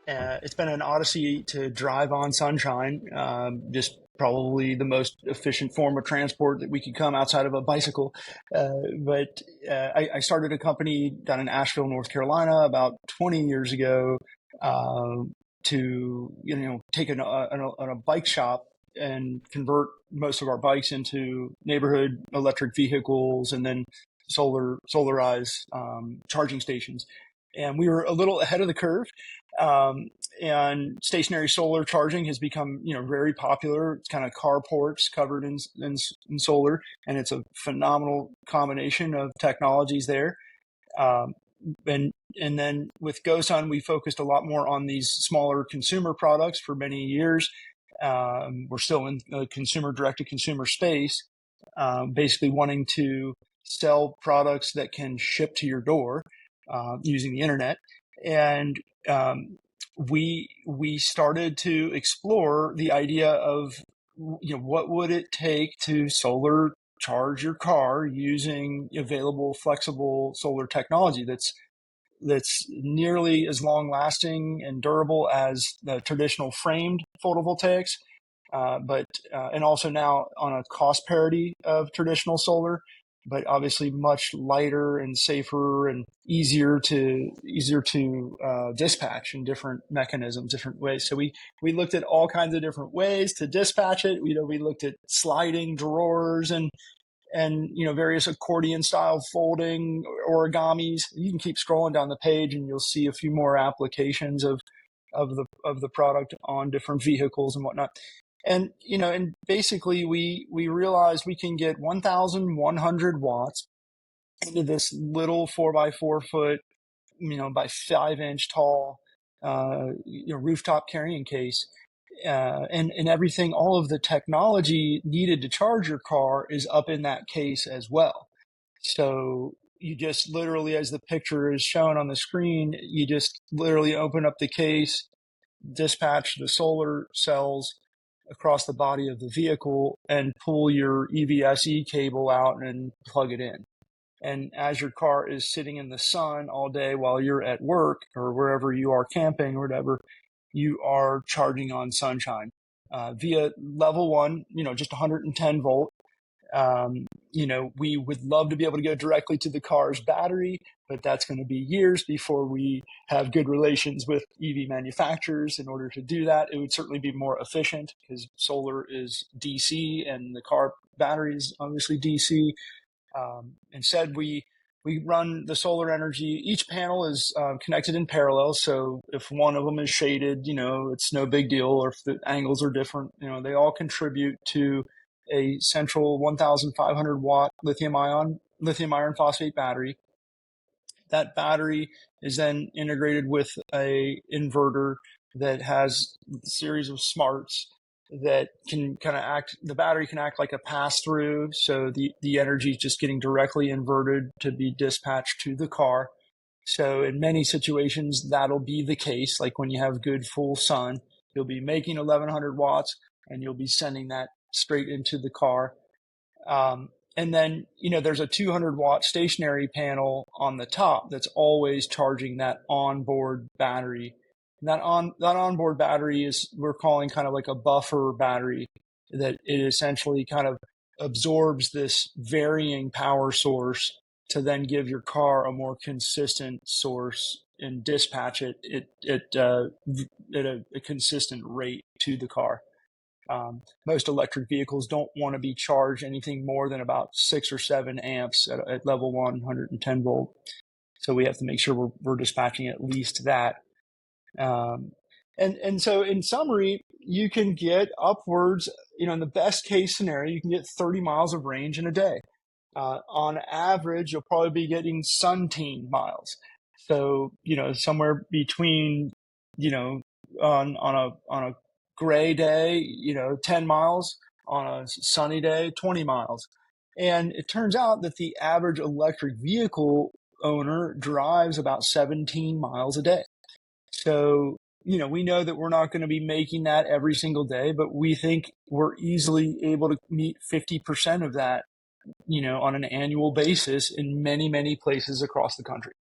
It's been an odyssey to drive on sunshine. Just probably the most efficient form of transport that we could come outside of a bicycle. But I started a company down in Asheville, North Carolina, about 20 years ago, uh, to take a bike shop and convert most of our bikes into neighborhood electric vehicles, and then solarized charging stations. And we were a little ahead of the curve. Um, and stationary solar charging has become, very popular. It's kind of carports covered in solar, and it's a phenomenal combination of technologies there. Um, and then with GoSun, we focused a lot more on these smaller consumer products for many years. We're still in the consumer direct to consumer space, basically wanting to sell products that can ship to your door using the internet. And we started to explore the idea of, what would it take to solar charge your car using available flexible solar technology that's nearly as long lasting and durable as the traditional framed photovoltaics, but and also now on a cost parity of traditional solar, but obviously much lighter and safer and easier to dispatch in different mechanisms, different ways. So we looked at all kinds of different ways to dispatch it. We looked at sliding drawers and various accordion style folding origamis. You can keep scrolling down the page and you'll see a few more applications of the product on different vehicles and whatnot. And basically we realized we can get 1,100 watts into this little 4x4 foot, by 5 inch tall, rooftop carrying case. And everything, all of the technology needed to charge your car is up in that case as well. So you just literally, as the picture is shown on the screen, you just literally open up the case, dispatch the solar cells across the body of the vehicle, and pull your EVSE cable out and plug it in. And as your car is sitting in the sun all day while you're at work or wherever you are camping or whatever, you are charging on sunshine via level one, just 110 volt. We would love to be able to go directly to the car's battery, but that's going to be years before we have good relations with EV manufacturers. In order to do that, it would certainly be more efficient because solar is DC and the car battery is obviously DC. Instead, we run the solar energy. Each panel is connected in parallel. So if one of them is shaded, it's no big deal. Or if the angles are different, they all contribute to a central 1,500 watt lithium iron phosphate battery. That battery is then integrated with a inverter that has a series of smarts that can kind of act. The battery can act like a pass through, so the energy is just getting directly inverted to be dispatched to the car. So in many situations that'll be the case. Like when you have good full sun, you'll be making 1,100 watts and you'll be sending that straight into the car. And then, there's a 200 watt stationary panel on the top that's always charging that onboard battery. And that onboard battery is, we're calling kind of like a buffer battery, that it essentially kind of absorbs this varying power source to then give your car a more consistent source and dispatch it at a consistent rate to the car. Most electric vehicles don't want to be charged anything more than about 6 or 7 amps at level 110 volt. So we have to make sure we're dispatching at least that. And so in summary, you can get upwards, in the best case scenario, you can get 30 miles of range in a day. On average, you'll probably be getting sun-teen miles. So, somewhere between, on a gray day, 10 miles, on a sunny day, 20 miles. And it turns out that the average electric vehicle owner drives about 17 miles a day. So, we know that we're not going to be making that every single day, but we think we're easily able to meet 50% of that, on an annual basis in many, many places across the country.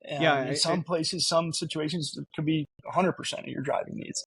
Yeah, And in some places, some situations, it could be 100% of your driving needs.